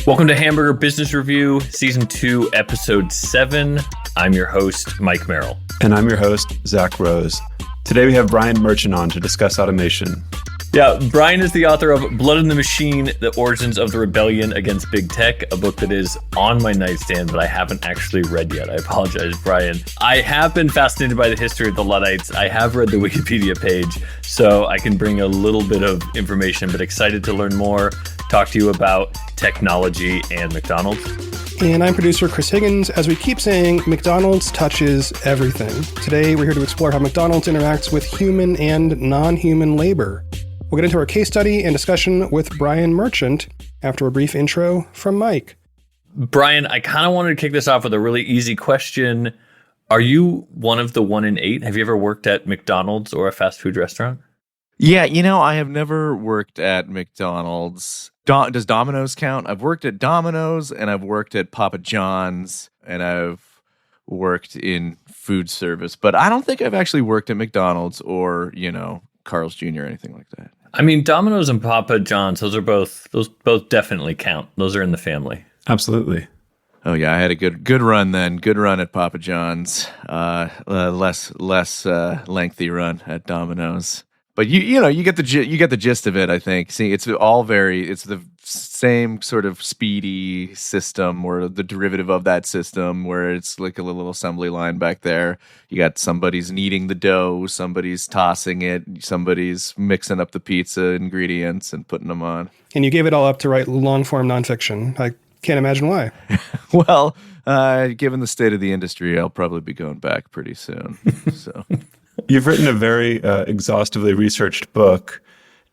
Welcome to Hamburger Business Review, Season 2, Episode 7. I'm your host, Mike Merrill. And I'm your host, Zach Rose. Today we have Brian Merchant on to discuss automation. Yeah, Brian is the author of Blood in the Machine, The Origins of the Rebellion Against Big Tech, a book that is on my nightstand, but I haven't actually read yet. I apologize, Brian. I have been fascinated by the history of the Luddites. I have read the Wikipedia page, so I can bring a little bit of information, but excited to learn more, talk to you about technology and McDonald's. And I'm producer Chris Higgins. As we keep saying, McDonald's touches everything. Today, we're here to explore how McDonald's interacts with human and non-human labor. We'll get into our case study and discussion with Brian Merchant after a brief intro from Mike. Brian, I kind of wanted to kick this off with a really easy question. Are you one of the 1 in 8? Have you ever worked at McDonald's or a fast food restaurant? Yeah, I have never worked at McDonald's. Does Domino's count? I've worked at Domino's, and I've worked at Papa John's, and I've worked in food service. But I don't think I've actually worked at McDonald's or, Carl's Jr. or anything like that. I mean, Domino's and Papa John's, those both definitely count. Those are in the family. Absolutely. Oh yeah, I had a good run then. Good run at Papa John's. Less lengthy run at Domino's. But you get the gist of it, I think. See, it's the same sort of speedy system, or the derivative of that system, where it's like a little assembly line back there. You got somebody's kneading the dough, somebody's tossing it, somebody's mixing up the pizza ingredients and putting them on. And you gave it all up to write long-form nonfiction. I can't imagine why. Well, given the state of the industry, I'll probably be going back pretty soon. So. You've written a very exhaustively researched book,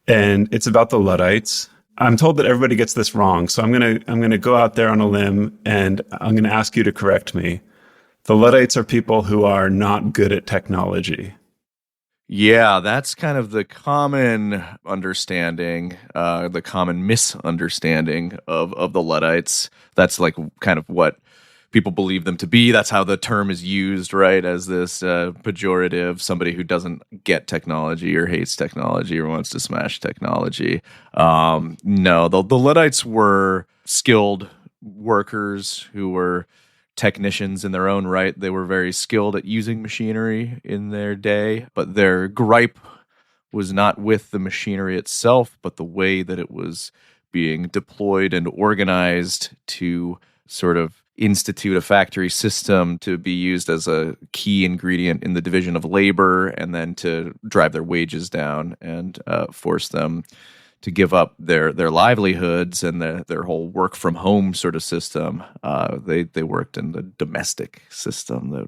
and it's about the Luddites. I'm told that everybody gets this wrong, so I'm gonna go out there on a limb, and I'm gonna ask you to correct me. The Luddites are people who are not good at technology. Yeah, that's kind of the common understanding, the common misunderstanding of the Luddites. That's like kind of what people believe them to be. That's how the term is used, right? As this pejorative, somebody who doesn't get technology or hates technology or wants to smash technology. No, the Luddites were skilled workers who were technicians in their own right. They were very skilled at using machinery in their day, but their gripe was not with the machinery itself, but the way that it was being deployed and organized to sort of institute a factory system to be used as a key ingredient in the division of labor, and then to drive their wages down and force them to give up their livelihoods and their whole work from home sort of system. They worked in the domestic system.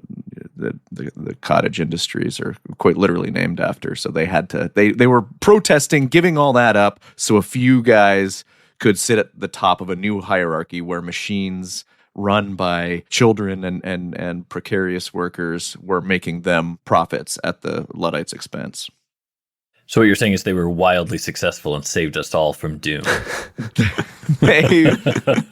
The cottage industries are quite literally named after. So they had to. They were protesting, giving all that up, so a few guys could sit at the top of a new hierarchy where machines run by children and precarious workers were making them profits at the Luddites' expense. So what you're saying is they were wildly successful and saved us all from doom.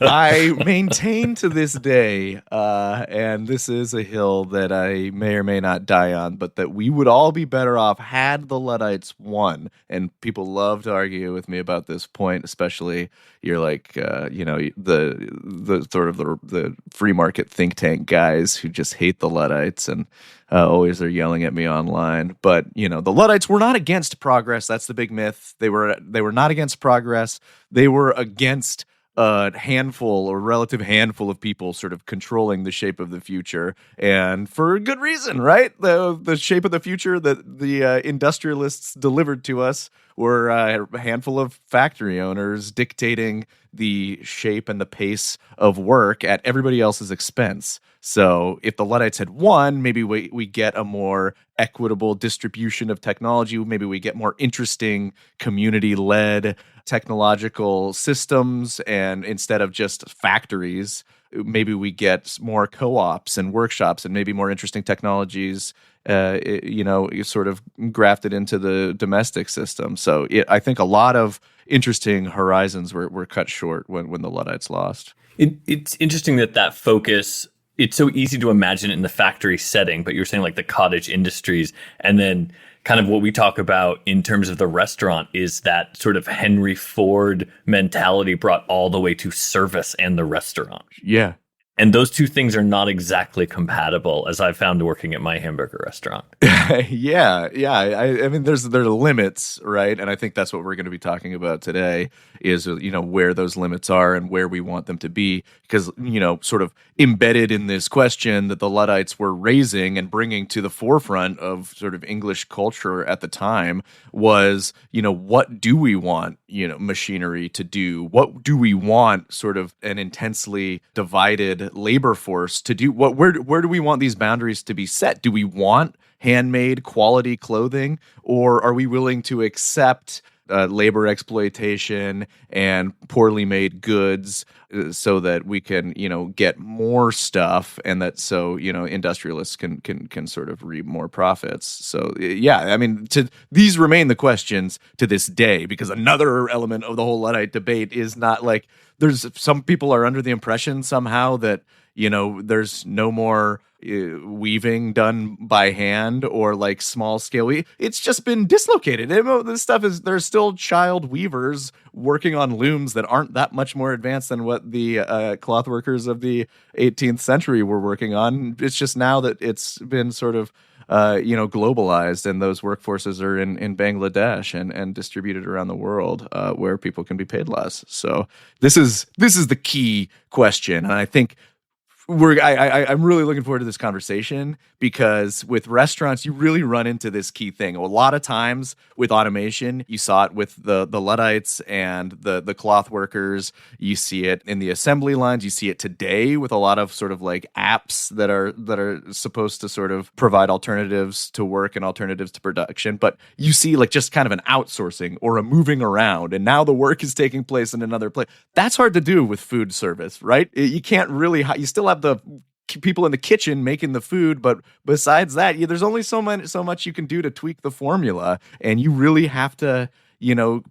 I maintain to this day, and this is a hill that I may or may not die on, but that we would all be better off had the Luddites won. And people love to argue with me about this point, especially you're like, the sort of the free market think tank guys who just hate the Luddites and always are yelling at me online. But, the Luddites were not against progress. That's the big myth. They were not against progress. They were against a handful or relative handful of people sort of controlling the shape of the future, and for good reason, right? The shape of the future that the industrialists delivered to us were a handful of factory owners dictating the shape and the pace of work at everybody else's expense. So if the Luddites had won, maybe we get a more equitable distribution of technology. Maybe we get more interesting community-led technological systems, and instead of just factories, maybe we get more co-ops and workshops and maybe more interesting technologies, sort of grafted into the domestic system. So I think a lot of interesting horizons were cut short when the Luddites lost. It's interesting that focus, it's so easy to imagine it in the factory setting, but you're saying like the cottage industries, and then kind of what we talk about in terms of the restaurant is that sort of Henry Ford mentality brought all the way to service and the restaurant. Yeah. And those two things are not exactly compatible, as I found working at my hamburger restaurant. Yeah. I mean, there's limits, right? And I think that's what we're going to be talking about today is, where those limits are and where we want them to be. Because, sort of embedded in this question that the Luddites were raising and bringing to the forefront of sort of English culture at the time was, what do we want, machinery to do? What do we want sort of an intensely divided labor force to do? Where do we want these boundaries to be set? Do we want handmade quality clothing, or are we willing to accept labor exploitation and poorly made goods so that we can, get more stuff, and that so industrialists can sort of reap more profits? So yeah, I mean, these remain the questions to this day, because another element of the whole Luddite debate is not like there's some people are under the impression somehow that there's no more weaving done by hand or like small scale. It's just been dislocated. This stuff there's still child weavers working on looms that aren't that much more advanced than what the cloth workers of the 18th century were working on. It's just now that it's been sort of globalized, and those workforces are in Bangladesh and distributed around the world, where people can be paid less. So this is the key question, and I think I'm really looking forward to this conversation, because with restaurants, you really run into this key thing. A lot of times with automation, you saw it with the Luddites and the cloth workers. You see it in the assembly lines. You see it today with a lot of sort of like apps that are supposed to sort of provide alternatives to work and alternatives to production. But you see like just kind of an outsourcing or a moving around, and now the work is taking place in another place. That's hard to do with food service, right? You can't really. You still have the people in the kitchen making the food, but besides that, there's only so much you can do to tweak the formula, and you really have to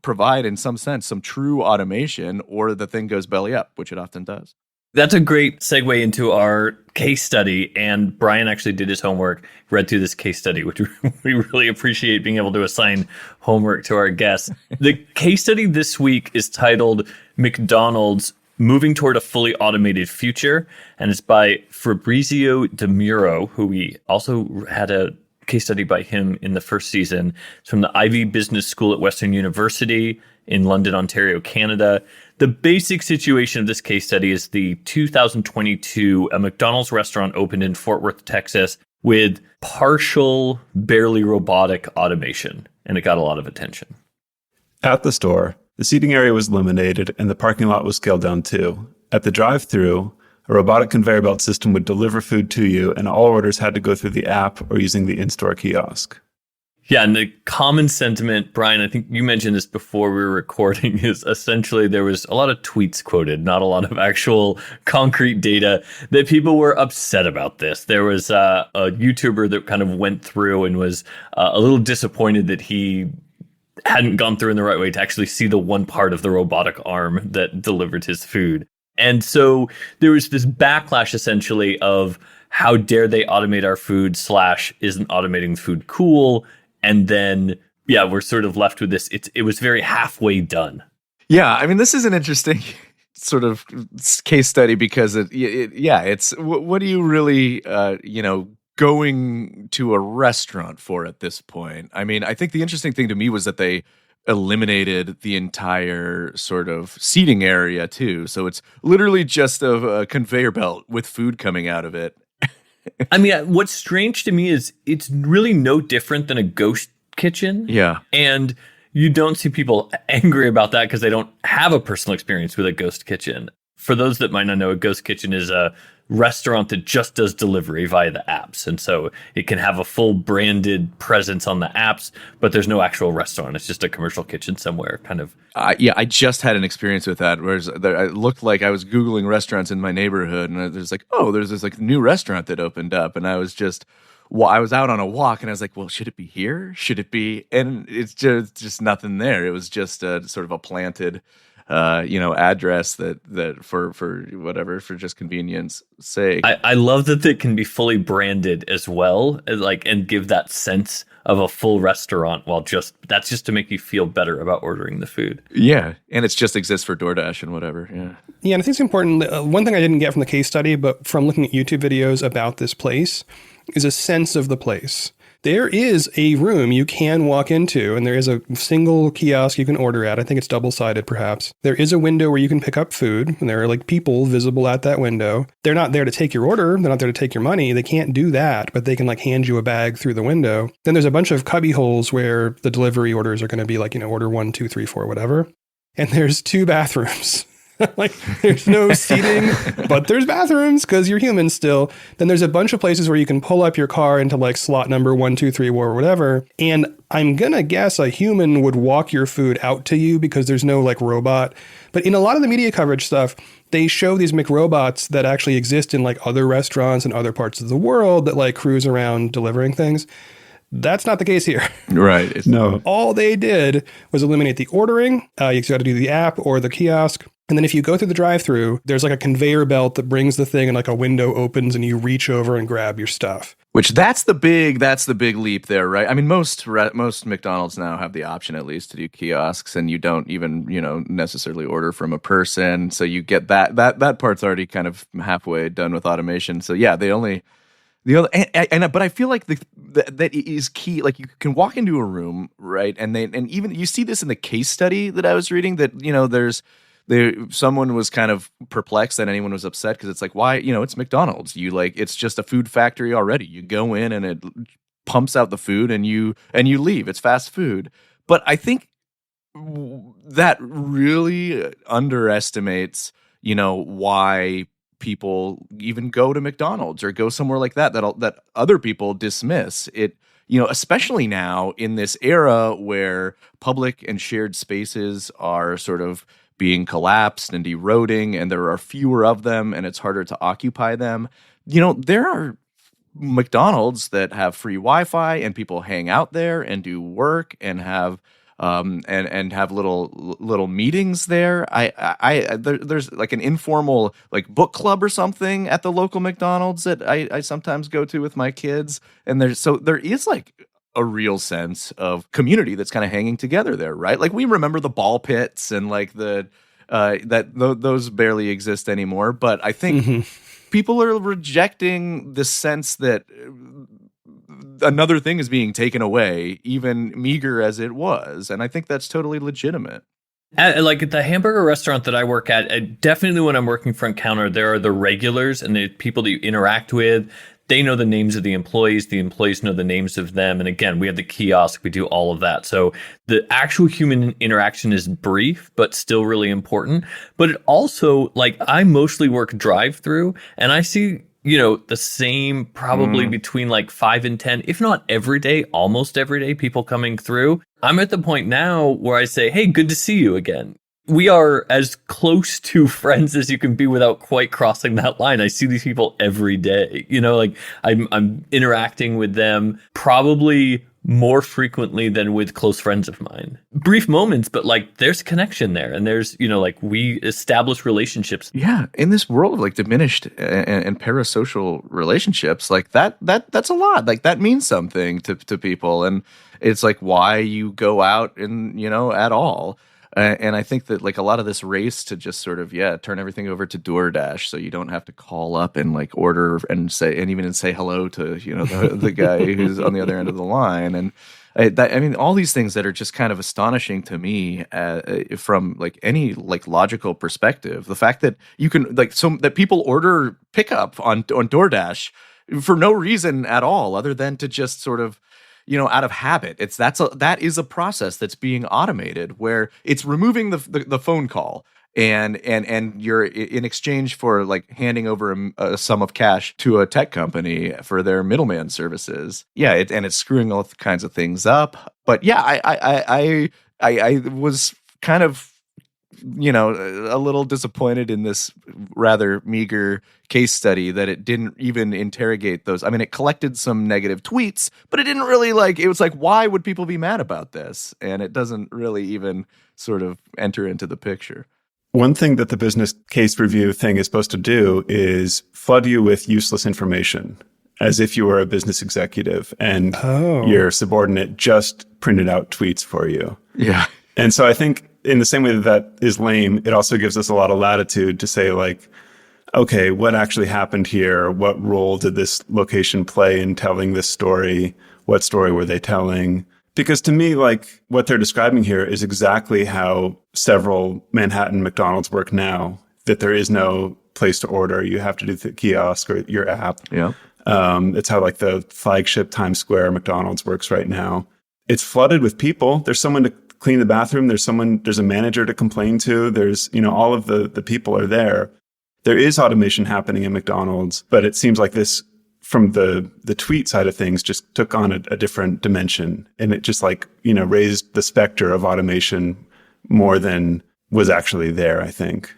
provide in some sense some true automation, or the thing goes belly up, which it often does. That's a great segue into our case study, and Brian actually did his homework, read through this case study, which we really appreciate being able to assign homework to our guests. The case study this week is titled McDonald's Moving Toward a Fully Automated Future, and it's by Fabrizio De Muro, who we also had a case study by him in the first season. It's from the Ivy Business School at Western University in London, Ontario, Canada. The basic situation of this case study is the 2022, a McDonald's restaurant opened in Fort Worth, Texas, with partial, barely robotic automation, and it got a lot of attention. At the store, the seating area was eliminated and the parking lot was scaled down too. At the drive-thru, a robotic conveyor belt system would deliver food to you, and all orders had to go through the app or using the in-store kiosk. Yeah, and the common sentiment, Brian, I think you mentioned this before we were recording, is essentially there was a lot of tweets quoted, not a lot of actual concrete data, that people were upset about this. There was a YouTuber that kind of went through and was a little disappointed that he hadn't gone through in the right way to actually see the one part of the robotic arm that delivered his food. And so there was this backlash essentially of how dare they automate our food / isn't automating food cool? And then, yeah, we're sort of left with this. It was very halfway done. Yeah, I mean, this is an interesting sort of case study because it's what do you really, going to a restaurant for at this point? I mean, I think the interesting thing to me was that they eliminated the entire sort of seating area too. So it's literally just a conveyor belt with food coming out of it. I mean, what's strange to me is it's really no different than a ghost kitchen. Yeah. And you don't see people angry about that because they don't have a personal experience with a ghost kitchen. For those that might not know, a ghost kitchen is a restaurant that just does delivery via the apps. And so it can have a full branded presence on the apps, but there's no actual restaurant. It's just a commercial kitchen somewhere, kind of. Yeah, I just had an experience with that, where it looked like I was Googling restaurants in my neighborhood, and there's like, oh, there's this like new restaurant that opened up. And I was out on a walk, and I was like, well, should it be here? Should it be? And it's just nothing there. It was just a sort of a planted address that for whatever, for just convenience sake. I love that it can be fully branded as well, and give that sense of a full restaurant, while that's just to make you feel better about ordering the food. Yeah, and it just exists for DoorDash and whatever. Yeah, and I think it's important. One thing I didn't get from the case study, but from looking at YouTube videos about this place, is a sense of the place. There is a room you can walk into, and there is a single kiosk you can order at. I think it's double-sided, perhaps. There is a window where you can pick up food, and there are people visible at that window. They're not there to take your order. They're not there to take your money. They can't do that, but they can hand you a bag through the window. Then there's a bunch of cubby holes where the delivery orders are going to be order 1, 2, 3, 4, whatever. And there's 2 bathrooms. There's no seating, but there's bathrooms because you're human still. Then there's a bunch of places where you can pull up your car into slot number 1, 2, 3, or whatever. And I'm going to guess a human would walk your food out to you because there's no robot. But in a lot of the media coverage stuff, they show these McRobots that actually exist in other restaurants in other parts of the world that cruise around delivering things. That's not the case here. Right. No. All they did was eliminate the ordering. You got to do the app or the kiosk. And then if you go through the drive-through, there's a conveyor belt that brings the thing and a window opens and you reach over and grab your stuff. Which that's the big leap there, right? I mean, most McDonald's now have the option at least to do kiosks, and you don't even necessarily order from a person. So you get that part's already kind of halfway done with automation. So yeah, but I feel like that is key. You can walk into a room, right? And even you see this in the case study that I was reading, that someone was kind of perplexed that anyone was upset because it's why, it's McDonald's. It's just a food factory already. You go in and it pumps out the food and you leave. It's fast food. But I think that really underestimates, why people even go to McDonald's or go somewhere like that other people dismiss it. Especially now in this era where public and shared spaces are sort of being collapsed and eroding, and there are fewer of them, and it's harder to occupy them. There are McDonald's that have free Wi-Fi, and people hang out there and do work and have and have little meetings there. There's an informal book club or something at the local McDonald's that I sometimes go to with my kids, and there is a real sense of community that's kind of hanging together there, right? We remember the ball pits and those barely exist anymore. But I think people are rejecting the sense that another thing is being taken away, even meager as it was. And I think that's totally legitimate. At the hamburger restaurant that I work at, definitely when I'm working front counter, there are the regulars and the people that you interact with. They know the names of the employees know the names of them. And again, we have the kiosk, we do all of that. So the actual human interaction is brief, but still really important. But it also, I mostly work drive-through, and I see, the same probably between 5 and 10, if not every day, almost every day, people coming through. I'm at the point now where I say, hey, good to see you again. We are as close to friends as you can be without quite crossing that line. I see these people every day, I'm interacting with them probably more frequently than with close friends of mine. Brief moments, but there's connection there, and there's, we establish relationships. Yeah. In this world of diminished and parasocial relationships, that's a lot. That means something to people. And it's why you go out and, at all. And I think that a lot of this race to just sort of turn everything over to DoorDash, so you don't have to call up and order and say hello to the guy who's on the other end of the line, and all these things that are just kind of astonishing to me from any logical perspective. The fact that you can that people order pickup on DoorDash for no reason at all other than to just sort of out of habit. That is a process that's being automated, where it's removing the phone call and you're in exchange for handing over a sum of cash to a tech company for their middleman services. Yeah, it's screwing all kinds of things up. But yeah, I was kind of a little disappointed in this rather meager case study that it didn't even interrogate those. I mean, it collected some negative tweets, but it didn't really it was why would people be mad about this? And it doesn't really even sort of enter into the picture. One thing that the business case review thing is supposed to do is flood you with useless information as if you were a business executive and your subordinate just printed out tweets for you. Yeah. And so I think in the same way that that is lame, it also gives us a lot of latitude to say, like, okay, what actually happened here? What role did this location play in telling this story? What story were they telling? Because to me, like, what they're describing here is exactly how several Manhattan McDonald's work now, that there is no place to order. You have to do the kiosk or your app. Yeah. It's how like the flagship Times Square McDonald's works right now. It's flooded with people. There's someone to clean the bathroom. There's a manager to complain to. There's, all of the people are there. There is automation happening in McDonald's, but it seems like this, from the tweet side of things, just took on a different dimension. And it just raised the specter of automation more than was actually there, I think.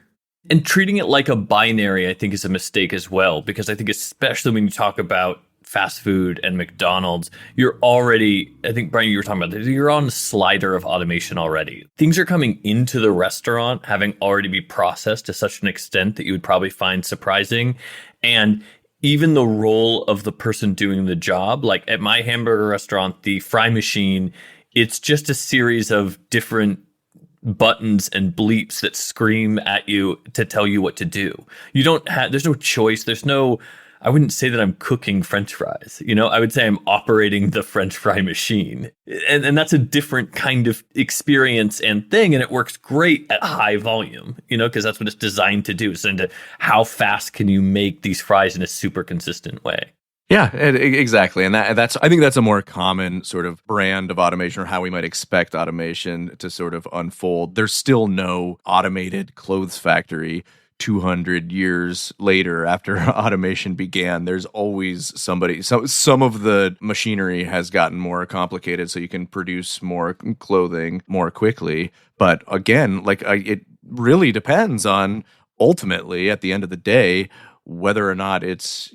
And treating it like a binary, I think, is a mistake as well, because I think especially when you talk about fast food and McDonald's, you're already, I think, Brian, you were talking about this, you're on the slider of automation already. Things are coming into the restaurant having already be processed to such an extent that you would probably find surprising. And even the role of the person doing the job, like at my hamburger restaurant, the fry machine, it's just a series of different buttons and bleeps that scream at you to tell you what to do. You don't have, there's no choice. I wouldn't say that I'm cooking French fries. I would say I'm operating the French fry machine. And that's a different kind of experience and thing. And it works great at high volume, because that's what it's designed to do. It's into how fast can you make these fries in a super consistent way. Yeah, exactly. And I think that's a more common sort of brand of automation, or how we might expect automation to sort of unfold. There's still no automated clothes factory 200 years later after automation began. There's always somebody. So some of the machinery has gotten more complicated so you can produce more clothing more quickly. But again, it really depends on, ultimately, at the end of the day, whether or not it's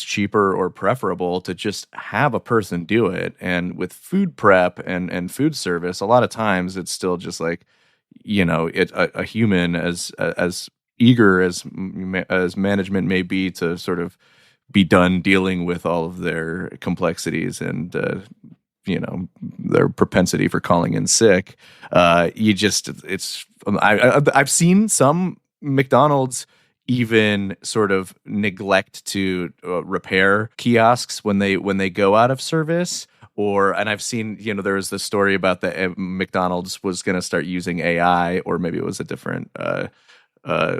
cheaper or preferable to just have a person do it. And with food prep and food service, a lot of times it's still just like, a human, as eager as management may be to sort of be done dealing with all of their complexities and their propensity for calling in sick. I've seen some McDonald's even sort of neglect to repair kiosks when they go out of service. And I've seen, there was this story about the McDonald's was going to start using AI, or maybe it was a different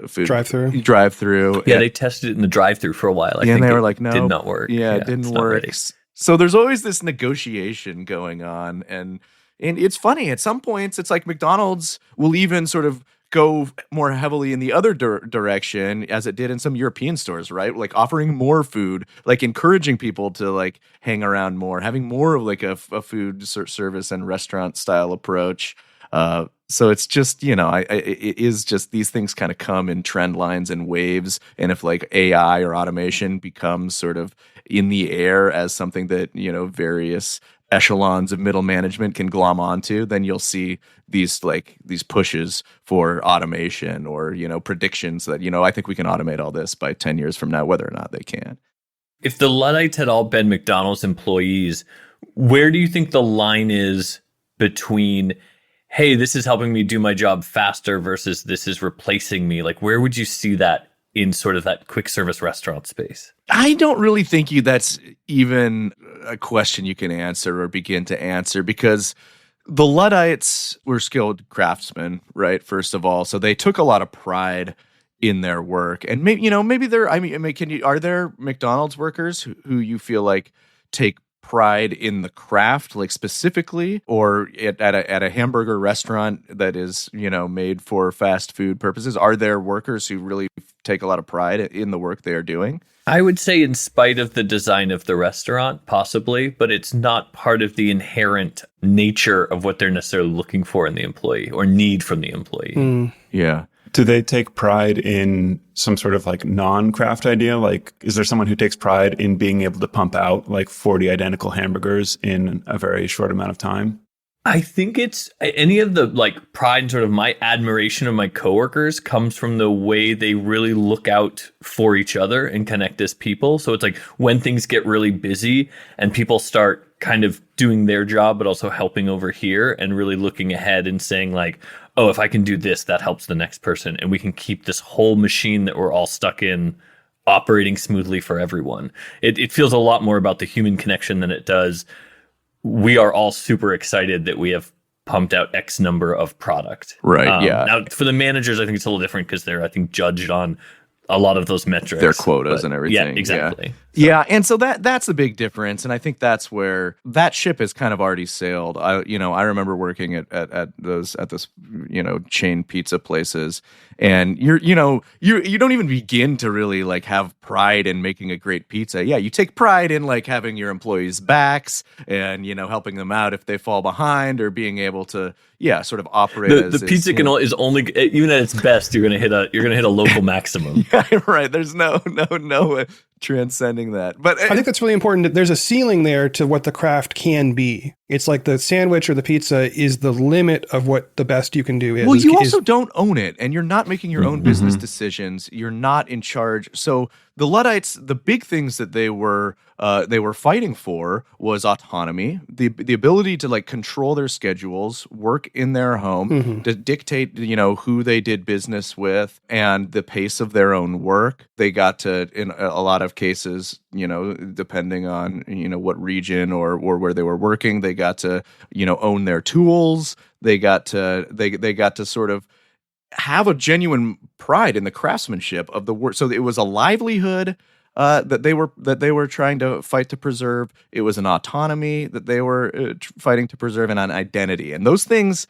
food drive-through. Yeah, they tested it in the drive-through for a while. I think they were like, no, did not work. Yeah, it didn't work. So there's always this negotiation going on, and it's funny. At some points, it's like McDonald's will even sort of go more heavily in the other direction, as it did in some European stores, right? Like offering more food, like encouraging people to like hang around more, having more of like a food service and restaurant style approach. So it's just, it is just, these things kind of come in trend lines and waves. And if like AI or automation becomes sort of in the air as something that, various echelons of middle management can glom onto, then you'll see these pushes for automation, or, predictions that, I think we can automate all this by 10 years from now, whether or not they can. If the Luddites had all been McDonald's employees, where do you think the line is between, hey, this is helping me do my job faster versus this is replacing me? Like, where would you see that in sort of that quick service restaurant space? I don't really think that's even a question you can answer or begin to answer, because the Luddites were skilled craftsmen, right? First of all, so they took a lot of pride in their work, and maybe are there McDonald's workers who you feel like take pride in the craft, like specifically, or at a hamburger restaurant that is, made for fast food purposes? Are there workers who really take a lot of pride in the work they are doing? I would say in spite of the design of the restaurant, possibly, but it's not part of the inherent nature of what they're necessarily looking for in the employee or need from the employee. Yeah. Do they take pride in some sort of like non-craft idea? Like, is there someone who takes pride in being able to pump out like 40 identical hamburgers in a very short amount of time? I think it's any of the like pride and sort of my admiration of my coworkers comes from the way they really look out for each other and connect as people. So it's like when things get really busy and people start kind of doing their job, but also helping over here and really looking ahead and saying like, oh, if I can do this, that helps the next person. And we can keep this whole machine that we're all stuck in operating smoothly for everyone. It feels a lot more about the human connection than it does we are all super excited that we have pumped out X number of product. Right. Yeah. Now, for the managers, I think it's a little different because they're, I think, judged on a lot of those metrics. Their quotas and everything. Yeah, exactly. Yeah, and so that's the big difference, and I think that's where that ship has kind of already sailed. I remember working at this chain pizza places, and you don't even begin to really like have pride in making a great pizza. Yeah, you take pride in like having your employees' backs and helping them out if they fall behind or being able to sort of operate. The pizza is only even at its best you're gonna hit a local maximum. Yeah, right. There's no transcending that. But I think that's really important. There's a ceiling there to what the craft can be. It's like the sandwich or the pizza is the limit of what the best you can do is. Well, you also don't own it, and you're not making your own business decisions. You're not in charge. So the Luddites, the big things that they were fighting for was autonomy, the ability to like control their schedules, work in their home, to dictate who they did business with, and the pace of their own work. They got to, in a lot of cases, depending on what region or where they were working, they got to own their tools. They got to sort of have a genuine pride in the craftsmanship of the work. So it was a livelihood that they were trying to fight to preserve. It was an autonomy that they were fighting to preserve, and an identity. And those things,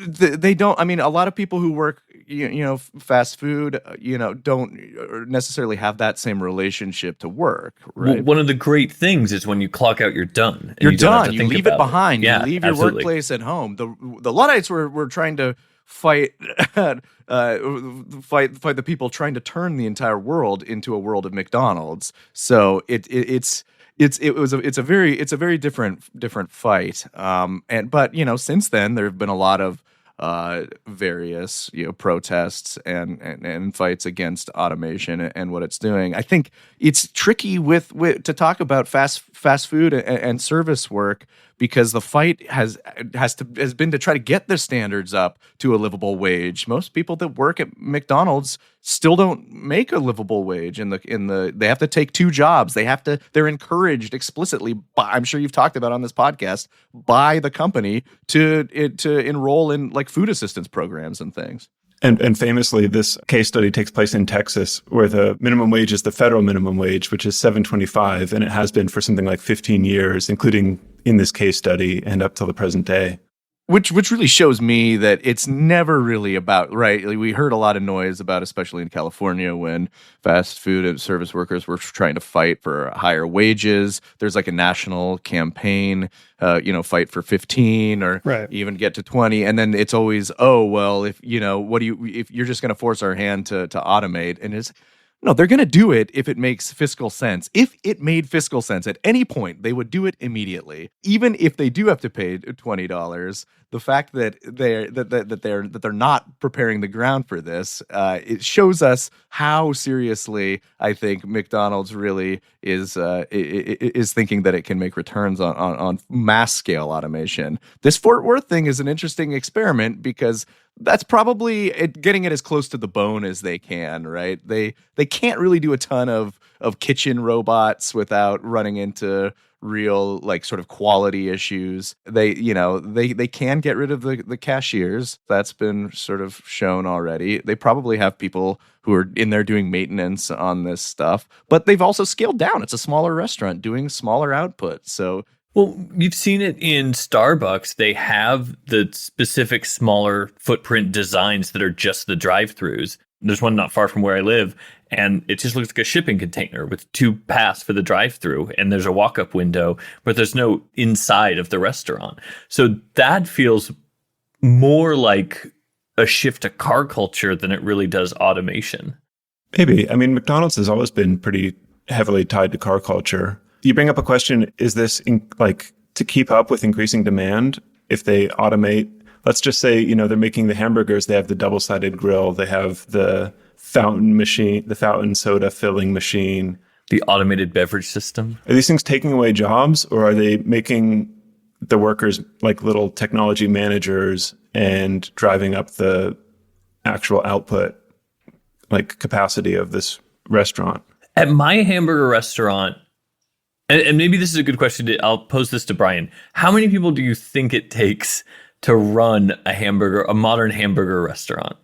they don't. I mean, a lot of people who work, fast food, don't necessarily have that same relationship to work. Right. Well, one of the great things is when you clock out, you're done. You're done. You leave it behind. Yeah, you leave your workplace at home. The Luddites were trying to fight the people trying to turn the entire world into a world of McDonald's. So it's a very different fight. But since then there have been a lot of various protests and fights against automation and what it's doing. I think it's tricky with to talk about fast food and service work, because the fight has been to try to get their standards up to a livable wage. Most people that work at McDonald's still don't make a livable wage. They have to take two jobs. They're encouraged explicitly by, I'm sure you've talked about on this podcast, by the company to enroll in like food assistance programs and things. And famously, this case study takes place in Texas, where the minimum wage is the federal minimum wage, which is $7.25, and it has been for something like 15 years, including in this case study and up till the present day. Which really shows me that it's never really about, right? Like we heard a lot of noise about, especially in California, when fast food and service workers were trying to fight for higher wages. There's like a national campaign, fight for 15 or even get to 20. And then it's always, oh, well, if you're just going to force our hand to automate. And it's, no, they're going to do it if it makes fiscal sense. If it made fiscal sense at any point, they would do it immediately. Even if they do have to pay $20, the fact that they're not preparing the ground for this, it shows us how seriously I think McDonald's really is thinking that it can make returns on mass scale automation. This Fort Worth thing is an interesting experiment because that's probably getting it as close to the bone as they can, right? They can't really do a ton of kitchen robots without running into real like sort of quality issues. They can get rid of the cashiers. That's been sort of shown already. They probably have people who are in there doing maintenance on this stuff, but they've also scaled down. It's a smaller restaurant doing smaller output. So well, you've seen it in Starbucks. They have the specific smaller footprint designs that are just the drive-thrus. There's one not far from where I live, and it just looks like a shipping container with two paths for the drive-thru, and there's a walk-up window, but there's no inside of the restaurant. So that feels more like a shift to car culture than it really does automation. Maybe. I mean, McDonald's has always been pretty heavily tied to car culture. You bring up a question, is this to keep up with increasing demand? if they automate, let's just say, they're making the hamburgers, they have the double-sided grill, they have the fountain machine, the fountain soda filling machine. The automated beverage system. Are these things taking away jobs, or are they making the workers like little technology managers and driving up the actual output, like capacity of this restaurant? At my hamburger restaurant, and maybe this is a good question, I'll pose this to Brian. How many people do you think it takes to run a modern hamburger restaurant?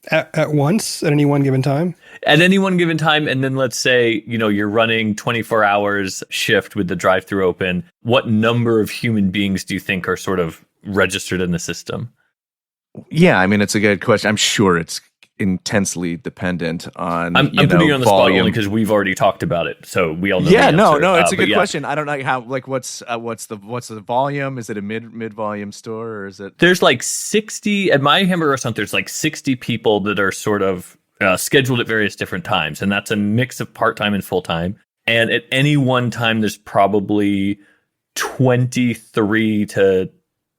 At once, at any one given time? At any one given time, and then let's say, you're running 24 hours shift with the drive-thru open. What number of human beings do you think are sort of registered in the system? Yeah, I mean, it's a good question. I'm sure it's intensely dependent on I'm putting you on the spot volume. only because we've already talked about it, so we all know. Yeah, the no, answer. it's a good yeah. question. I don't know how. Like, what's the volume? Is it a mid volume store, or is it? There's like 60 at my hamburger restaurant. There's like 60 people that are sort of scheduled at various different times, and that's a mix of part-time and full-time. And at any one time, there's probably 23 to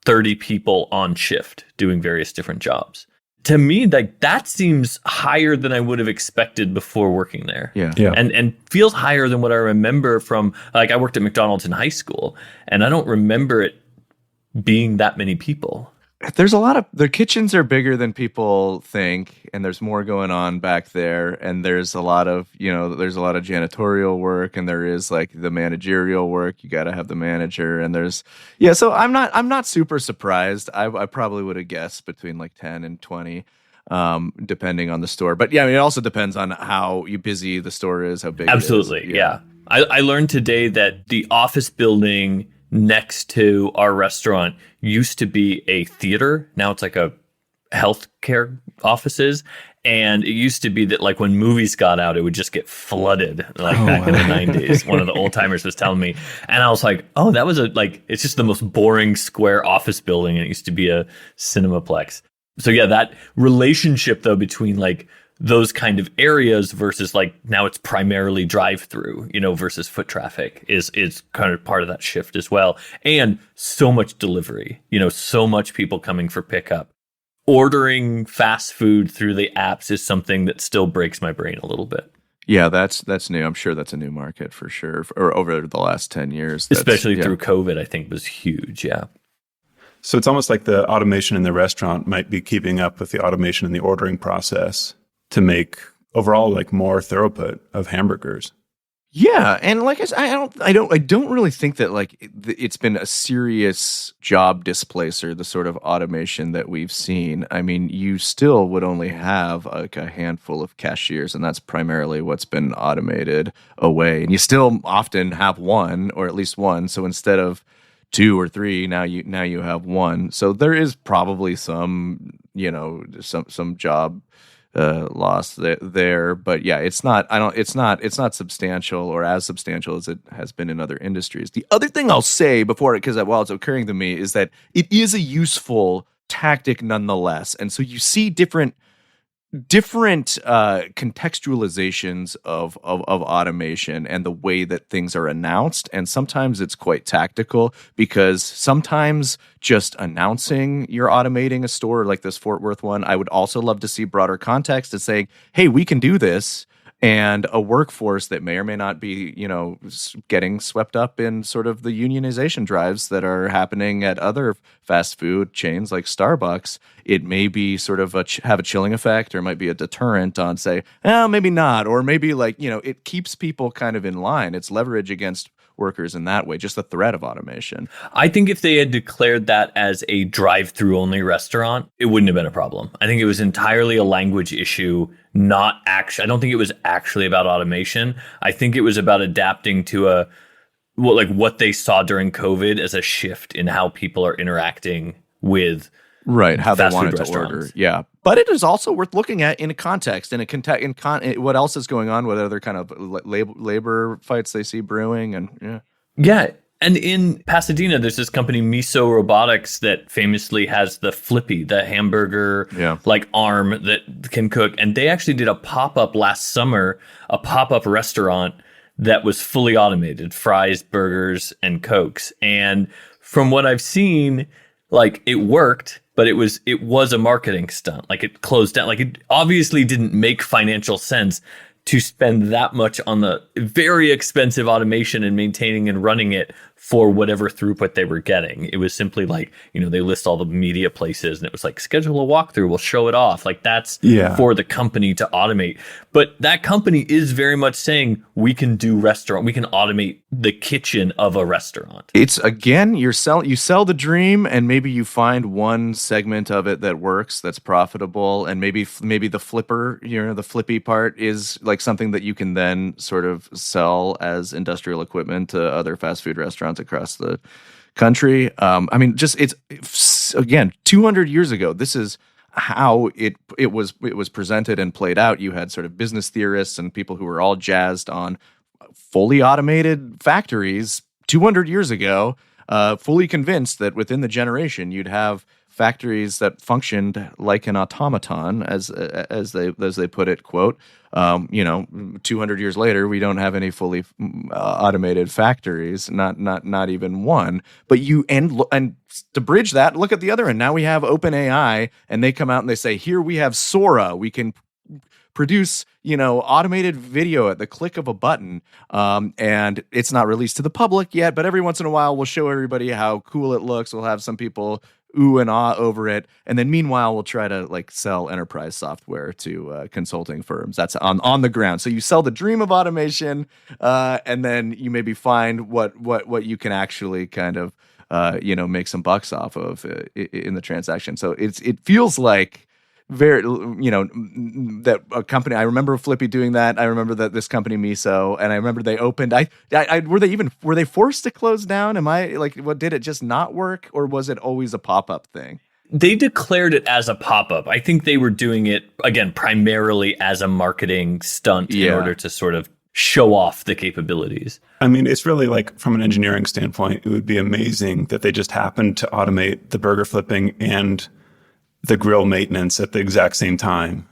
30 people on shift doing various different jobs. To me, like that seems higher than I would have expected before working there. Yeah. And feels higher than what I remember from, like, I worked at McDonald's in high school, and I don't remember it being that many people. There's a lot of, the kitchens are bigger than people think, and there's more going on back there, and there's a lot of, there's a lot of janitorial work, and there is like the managerial work. You got to have the manager, and so I'm not super surprised. I probably would have guessed between like 10 and 20, depending on the store. But yeah, I mean, it also depends on how busy the store is, how big Absolutely, it is. Yeah. I learned today that the office building next to our restaurant used to be a theater. Now it's like a healthcare offices. And it used to be that like when movies got out, it would just get flooded like back in the 90s. One of the old timers was telling me. And I was like, oh, that was it's just the most boring square office building. It used to be a cinemaplex. So yeah, that relationship though between like those kind of areas versus like now it's primarily drive-through, versus foot traffic is kind of part of that shift as well. And so much delivery, so much people coming for pickup. Ordering fast food through the apps is something that still breaks my brain a little bit. Yeah, that's new. I'm sure that's a new market for sure, or over the last 10 years. Especially through COVID, I think was huge, yeah. So it's almost like the automation in the restaurant might be keeping up with the automation in the ordering process to make overall like more throughput of hamburgers. Yeah, and like I said, I don't really think that like it's been a serious job displacer, the sort of automation that we've seen. I mean, you still would only have like a handful of cashiers, and that's primarily what's been automated away. And you still often have one, or at least one. So instead of 2 or 3, now you have one. So there is probably some job loss there, but yeah, it's not substantial or as substantial as it has been in other industries. The other thing I'll say while it's occurring to me is that it is a useful tactic nonetheless, and so you see different contextualizations of automation and the way that things are announced. And sometimes it's quite tactical, because sometimes just announcing you're automating a store like this Fort Worth one, I would also love to see broader context and saying, hey, we can do this. And a workforce that may or may not be, getting swept up in sort of the unionization drives that are happening at other fast food chains like Starbucks. It may be sort of have a chilling effect, or it might be a deterrent on, say, maybe not, or maybe it keeps people kind of in line. It's leverage against workers in that way, just the threat of automation. I think if they had declared that as a drive-through only restaurant, it wouldn't have been a problem. I think it was entirely a language issue, I don't think it was actually about automation. I think it was about adapting to what they saw during COVID as a shift in how people are interacting with how they wanted to restaurants. order. Yeah. But it is also worth looking at in a context, in what else is going on, what other kind of labor fights they see brewing. And yeah. And in Pasadena, there's this company, Miso Robotics, that famously has the Flippy, the hamburger arm that can cook. And they actually did a pop-up last summer, a pop-up restaurant that was fully automated, fries, burgers, and Cokes. And from what I've seen, like it worked, but it was a marketing stunt. Like it closed down. Like it obviously didn't make financial sense to spend that much on the very expensive automation and maintaining and running it for whatever throughput they were getting. It was simply like, they list all the media places and it was like, schedule a walkthrough, we'll show it off. Like that's for the company to automate. But that company is very much saying we can do restaurant, we can automate the kitchen of a restaurant. It's again, you sell the dream, and maybe you find one segment of it that works, that's profitable, and maybe the flipper, the flippy part is like something that you can then sort of sell as industrial equipment to other fast food restaurants across the country. I mean, it's again 200 years ago. This is how it was presented and played out. You had sort of business theorists and people who were all jazzed on fully automated factories 200 years ago, fully convinced that within the generation you'd have factories that functioned like an automaton, as they put it, quote. 200 years later, we don't have any fully automated factories, not even one. But and to bridge that, look at the other end. Now we have OpenAI, and they come out and they say, here we have Sora. We can produce, automated video at the click of a button. And it's not released to the public yet, but every once in a while we'll show everybody how cool it looks. We'll have some people ooh and ah over it. And then meanwhile, we'll try to sell enterprise software to consulting firms. That's on the ground. So you sell the dream of automation, and then you maybe find what you can actually kind of, make some bucks off of in the transaction. So it feels like very, that a company. I remember Flippy doing that. I remember that this company Miso, and I remember they opened. Were they forced to close down? Did it just not work, or was it always a pop-up thing? They declared it as a pop-up. I think they were doing it again primarily as a marketing stunt in order to sort of show off the capabilities. I mean, it's really like from an engineering standpoint, it would be amazing that they just happened to automate the burger flipping and the grill maintenance at the exact same time,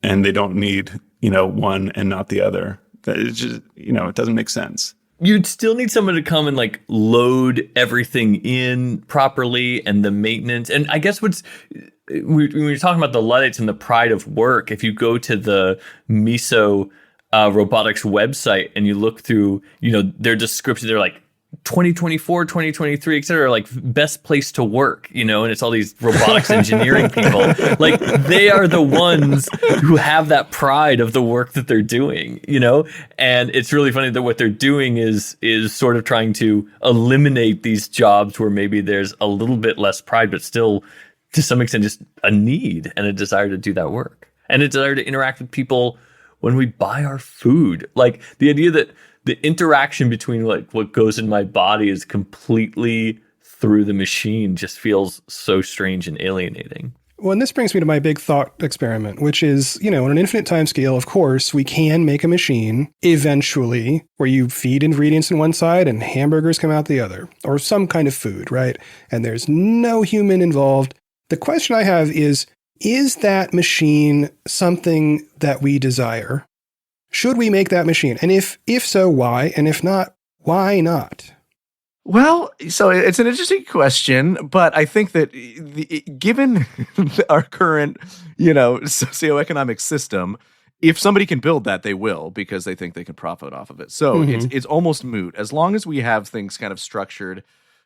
and they don't need, one and not the other. It just, it doesn't make sense. You'd still need someone to come and load everything in properly and the maintenance. And I guess when you're talking about the Luddites and the pride of work, if you go to the Miso robotics website and you look through, their description, they're like 2024, 2023, et cetera, best place to work, and it's all these robotics engineering people. They are the ones who have that pride of the work that they're doing, and it's really funny that what they're doing is sort of trying to eliminate these jobs where maybe there's a little bit less pride, but still to some extent just a need and a desire to do that work and a desire to interact with people when we buy our food. The idea that the interaction between what goes in my body is completely through the machine just feels so strange and alienating. Well, and this brings me to my big thought experiment, which is, on an infinite time scale, of course, we can make a machine eventually where you feed ingredients in one side and hamburgers come out the other, or some kind of food, right? And there's no human involved. The question I have is that machine something that we desire? Should we make that machine? And if so, why? And if not, why not? Well, so it's an interesting question, but I think that given our current, socioeconomic system, if somebody can build that, they will, because they think they can profit off of it. So it's almost moot. As long as we have things kind of structured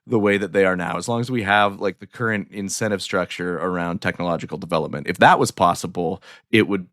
the way that they are now, as long as we have the current incentive structure around technological development, if that was possible, it would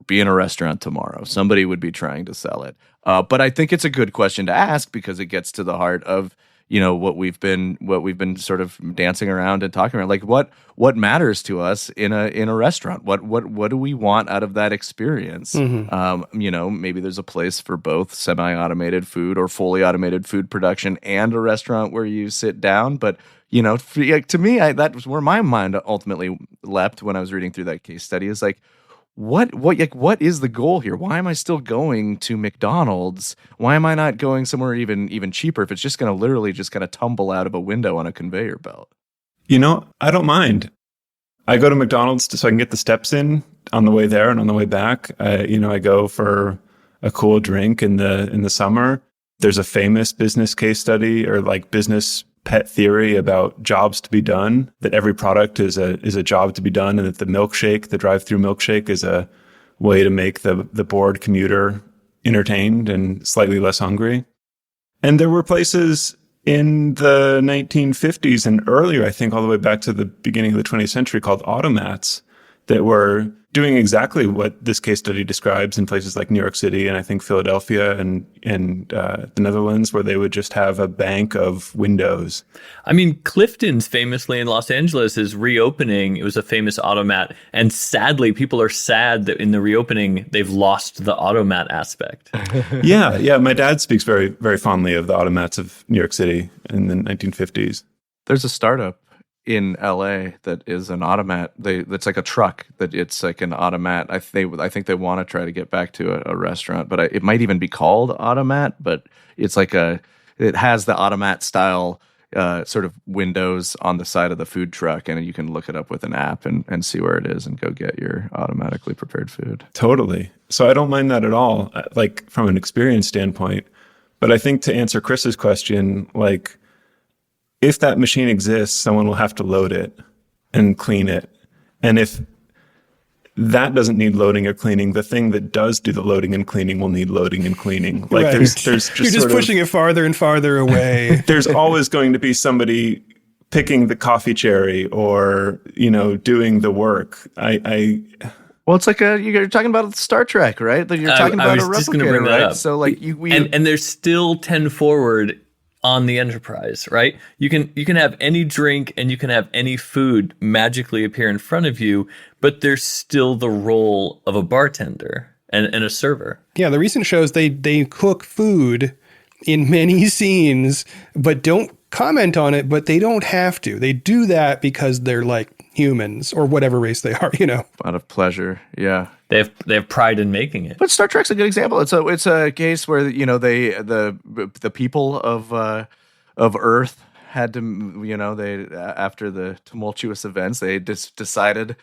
be in a restaurant tomorrow. Somebody would be trying to sell it. But I think it's a good question to ask because it gets to the heart of, what we've been sort of dancing around and talking about. What matters to us in a restaurant? What do we want out of that experience? Maybe there's a place for both semi-automated food or fully automated food production and a restaurant where you sit down. But to me, that was where my mind ultimately leapt when I was reading through that case study. Is what is the goal here? Why am I still going to McDonald's? Why am I not going somewhere even cheaper if it's just going to literally just kind of tumble out of a window on a conveyor belt? I don't mind. I go to McDonald's so I can get the steps in on the way there and on the way back. I go for a cool drink in the summer. There's a famous business case study or business pet theory about jobs to be done, that every product is a job to be done, and that the milkshake, the drive-through milkshake, is a way to make the bored commuter entertained and slightly less hungry. And there were places in the 1950s and earlier, I think all the way back to the beginning of the 20th century, called automats, that were doing exactly what this case study describes in places like New York City and I think Philadelphia and the Netherlands, where they would just have a bank of windows. I mean, Clifton's famously in Los Angeles is reopening. It was a famous automat. And sadly, people are sad that in the reopening, they've lost the automat aspect. Yeah. My dad speaks very, very fondly of the automats of New York City in the 1950s. There's a startup in LA that is an automat. That's like a truck that it's like an automat. I think they want to try to get back to a restaurant, but it might even be called automat, but it's like it has the automat style sort of windows on the side of the food truck, and you can look it up with an app and see where it is and go get your automatically prepared food. Totally. So I don't mind that at all, like from an experience standpoint. But I think to answer Chris's question, like, if that machine exists, someone will have to load it and clean it. And if that doesn't need loading or cleaning, the thing that does do the loading and cleaning will need loading and cleaning. Like right. there's just You're just pushing it farther and farther away. There's always going to be somebody picking the coffee cherry or, doing the work. Well, it's like you're talking about Star Trek, right? Like you're talking about a replicator, right? Up. So like and there's still 10 forward on the Enterprise, right? You can have any drink and you can have any food magically appear in front of you, but there's still the role of a bartender and a server. Yeah, the recent shows, they cook food in many scenes, but don't comment on it, but they don't have to. They do that because they're like humans or whatever race they are, Out of pleasure, yeah. They have pride in making it. But Star Trek's a good example. It's a case where the people of Earth had to they after the tumultuous events, they just decided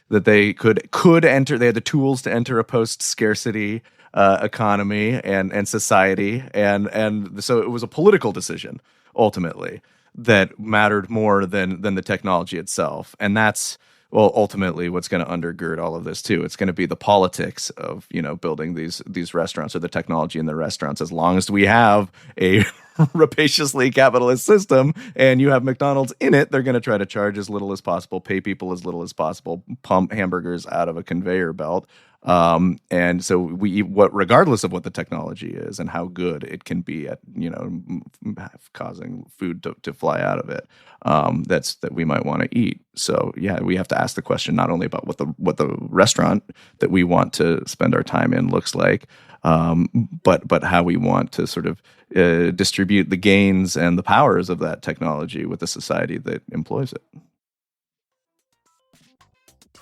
that they could enter. They had the tools to enter a post-scarcity economy and society, and so it was a political decision ultimately that mattered more than the technology itself, and that's. Well, ultimately, what's going to undergird all of this too? It's going to be the politics of building these restaurants or the technology in the restaurants. As long as we have a rapaciously capitalist system and you have McDonald's in it, they're going to try to charge as little as possible, pay people as little as possible, pump hamburgers out of a conveyor belt. And so regardless of what the technology is and how good it can be at, causing food to fly out of it, that we might want to eat. So yeah, we have to ask the question not only about what the restaurant that we want to spend our time in looks like, but how we want to sort of distribute the gains and the powers of that technology with the society that employs it.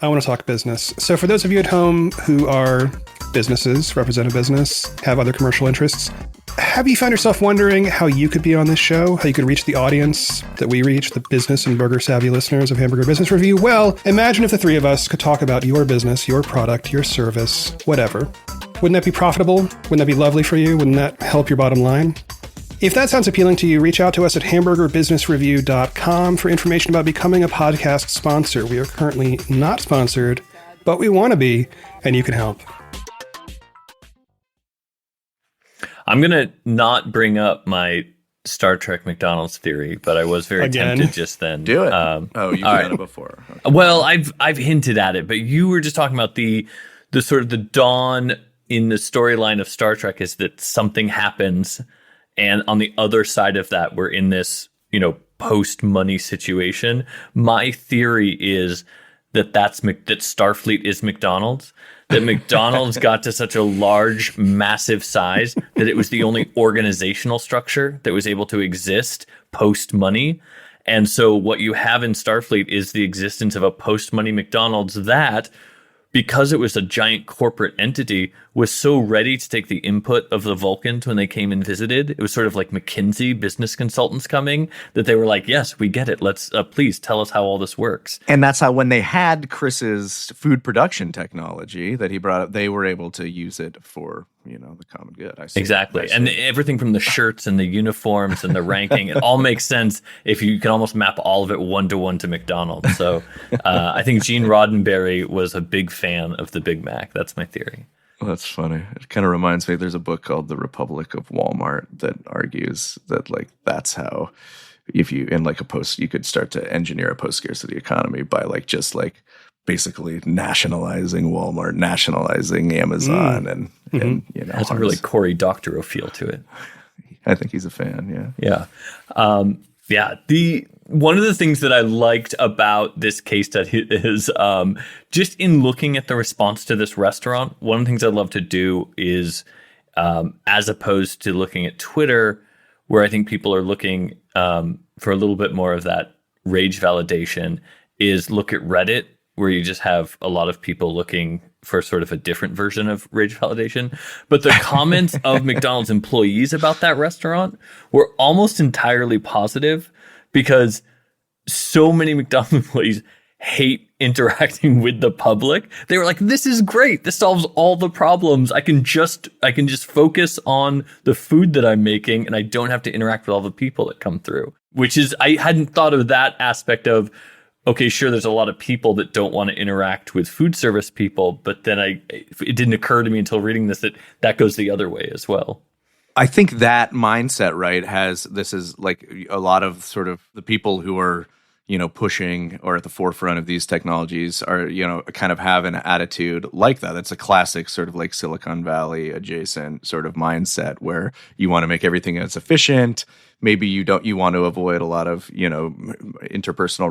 I want to talk business. So for those of you at home who are businesses, represent a business, have other commercial interests, have you found yourself wondering how you could be on this show, how you could reach the audience that we reach, the business and burger savvy listeners of Hamburger Business Review? Well, imagine if the three of us could talk about your business, your product, your service, whatever. Wouldn't that be profitable? Wouldn't that be lovely for you? Wouldn't that help your bottom line? If that sounds appealing to you, reach out to us at hamburgerbusinessreview.com for information about becoming a podcast sponsor. We are currently not sponsored, but we want to be, and you can help. I'm going to not bring up my Star Trek McDonald's theory, but I was very tempted just then. Do it. You've done it before. Okay. Well, I've hinted at it, but you were just talking about the sort of the dawn in the storyline of Star Trek is that something happens. And on the other side of that, we're in this, post-money situation. My theory is that Starfleet is McDonald's, that McDonald's got to such a large, massive size that it was the only organizational structure that was able to exist post-money. And so what you have in Starfleet is the existence of a post-money McDonald's that, because it was a giant corporate entity, was so ready to take the input of the Vulcans when they came and visited. It was sort of like McKinsey business consultants coming, that they were like, yes, we get it. Let's please tell us how all this works. And that's how when they had Chris's food production technology that he brought up, they were able to use it for the common good. I see. Exactly. I see. And everything from the shirts and the uniforms and the ranking, it all makes sense if you can almost map all of it one-to-one to McDonald's. So I think Gene Roddenberry was a big fan of the Big Mac. That's my theory. Well, that's funny. It kind of reminds me, there's a book called The Republic of Walmart that argues that like that's how, if you in like a post, you could start to engineer a post-scarcity economy by like just like basically nationalizing Walmart, nationalizing Amazon, and That's a really Cory Doctorow feel to it. I think he's a fan. Yeah. The one of the things that I liked about this case study is just in looking at the response to this restaurant. One of the things I love to do is, as opposed to looking at Twitter, where I think people are looking for a little bit more of that rage validation, is look at Reddit, where you just have a lot of people looking for sort of a different version of rage validation. But the comments of McDonald's employees about that restaurant were almost entirely positive, because so many McDonald's employees hate interacting with the public. They were like, this is great. This solves all the problems. I can just focus on the food that I'm making, and I don't have to interact with all the people that come through, which is, I hadn't thought of that aspect of, okay, sure, there's a lot of people that don't want to interact with food service people, but then it didn't occur to me until reading this that goes the other way as well. I think that mindset, right, this is like a lot of sort of the people who are, pushing or at the forefront of these technologies are, kind of have an attitude like that. It's a classic sort of like Silicon Valley adjacent sort of mindset where you want to make everything as efficient. Maybe you want to avoid a lot of, interpersonal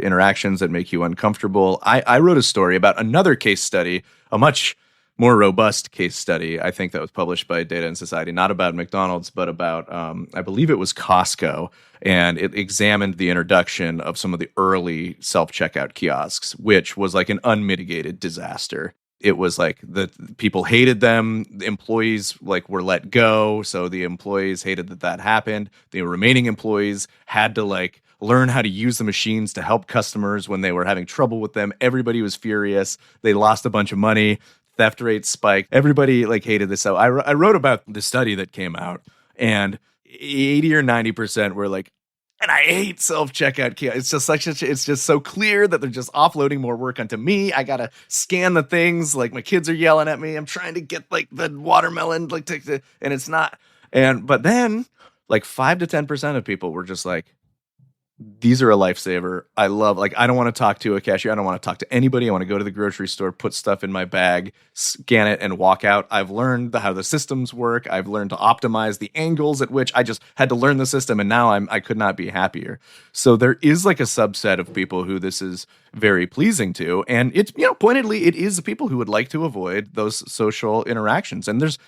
interactions that make you uncomfortable. I wrote a story about another case study, a much more robust case study, I think, that was published by Data and Society, not about McDonald's, but about, I believe it was Costco. And it examined the introduction of some of the early self-checkout kiosks, which was like an unmitigated disaster. It was like the people hated them. The employees like were let go. So the employees hated that happened. The remaining employees had to like learn how to use the machines to help customers when they were having trouble with them. Everybody was furious. They lost a bunch of money. Theft rates spiked. Everybody like hated this. So I wrote about the study that came out, and 80 or 90% were like, and I hate self-checkout kiosks. It's just so clear that they're just offloading more work onto me. I gotta scan the things. Like my kids are yelling at me. I'm trying to get like the watermelon, and it's not. But then like 5 to 10% of people were just like, these are a lifesaver. I don't want to talk to a cashier. I don't want to talk to anybody. I want to go to the grocery store, put stuff in my bag, scan it, and walk out. I've learned how the systems work. I've learned to optimize the angles at which I just had to learn the system, and now I could not be happier. So there is like a subset of people who this is very pleasing to, and it's, pointedly, it is the people who would like to avoid those social interactions, and there's,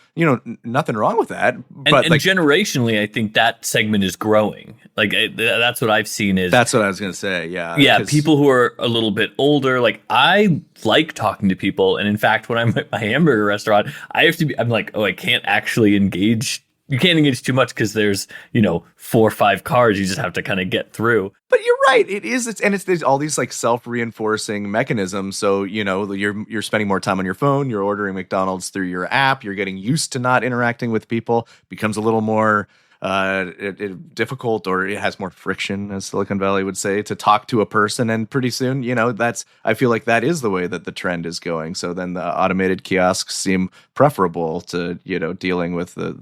nothing wrong with that. But and generationally, I think that segment is growing. Like that's what I've seen. That's what I was going to say. Yeah. People who are a little bit older, like I like talking to people. And in fact, when I'm at my hamburger restaurant, I'm like, oh, I can't actually engage. You can't engage too much because there's, 4 or 5 cars you just have to kind of get through. But you're right. There's all these like self-reinforcing mechanisms. So, you're spending more time on your phone, you're ordering McDonald's through your app, you're getting used to not interacting with people, becomes a little more difficult, or it has more friction, as Silicon Valley would say, to talk to a person. And pretty soon, I feel like that is the way that the trend is going. So then the automated kiosks seem preferable to, dealing with the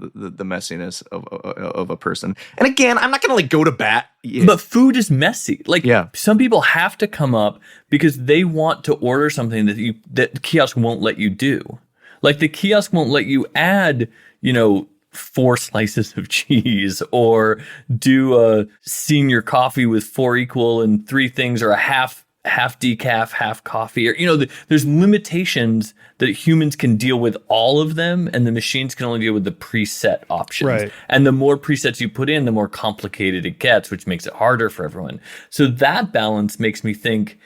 messiness of a person. And again, I'm not going to like go to bat. But food is messy. Like some people have to come up because they want to order something that the kiosk won't let you do. Like the kiosk won't let you add, 4 slices of cheese, or do a senior coffee with 4 equal and 3 things, or a half decaf, half coffee, or, there's limitations that humans can deal with all of them, and the machines can only deal with the preset options. Right. And the more presets you put in, the more complicated it gets, which makes it harder for everyone. So that balance makes me think,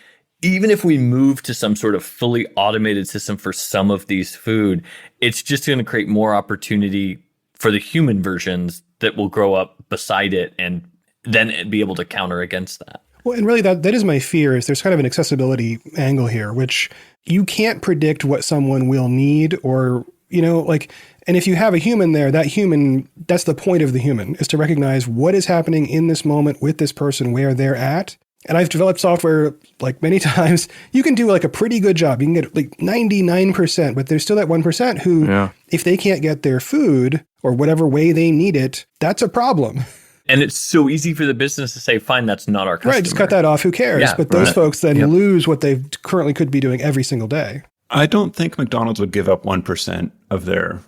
even if we move to some sort of fully automated system for some of these food, it's just going to create more opportunity for the human versions that will grow up beside it and then be able to counter against that. Well, and really that is my fear, is there's kind of an accessibility angle here, which you can't predict what someone will need or like, and if you have a human there, that human, that's the point of the human, is to recognize what is happening in this moment with this person, where they're at. And I've developed software like many times. You can do like a pretty good job. You can get like 99%, but there's still that 1% who, if they can't get their food or whatever way they need it, that's a problem. And it's so easy for the business to say, fine, that's not our customer. Right, just cut that off. Who cares? Yeah, but those folks then lose what they currently could be doing every single day. I don't think McDonald's would give up 1% of their,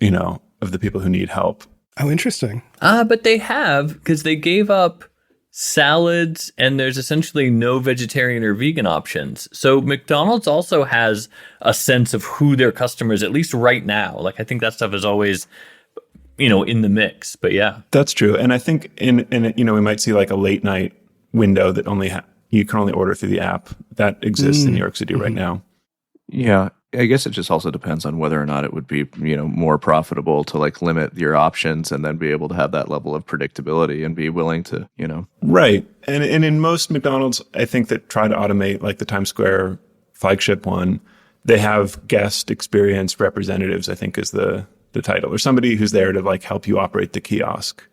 of the people who need help. Oh, interesting. But they have, because they gave up salads and there's essentially no vegetarian or vegan options. So McDonald's also has a sense of who their customers, at least right now. Like, I think that stuff is always, in the mix. But yeah. That's true. And I think in we might see like a late night window that you can only order through the app. That exists in New York City right now. Yeah. I guess it just also depends on whether or not it would be, more profitable to like limit your options and then be able to have that level of predictability and be willing to, Right. And in most McDonald's, I think that try to automate like the Times Square flagship one, they have guest experience representatives, I think is the title, or somebody who's there to like help you operate the kiosk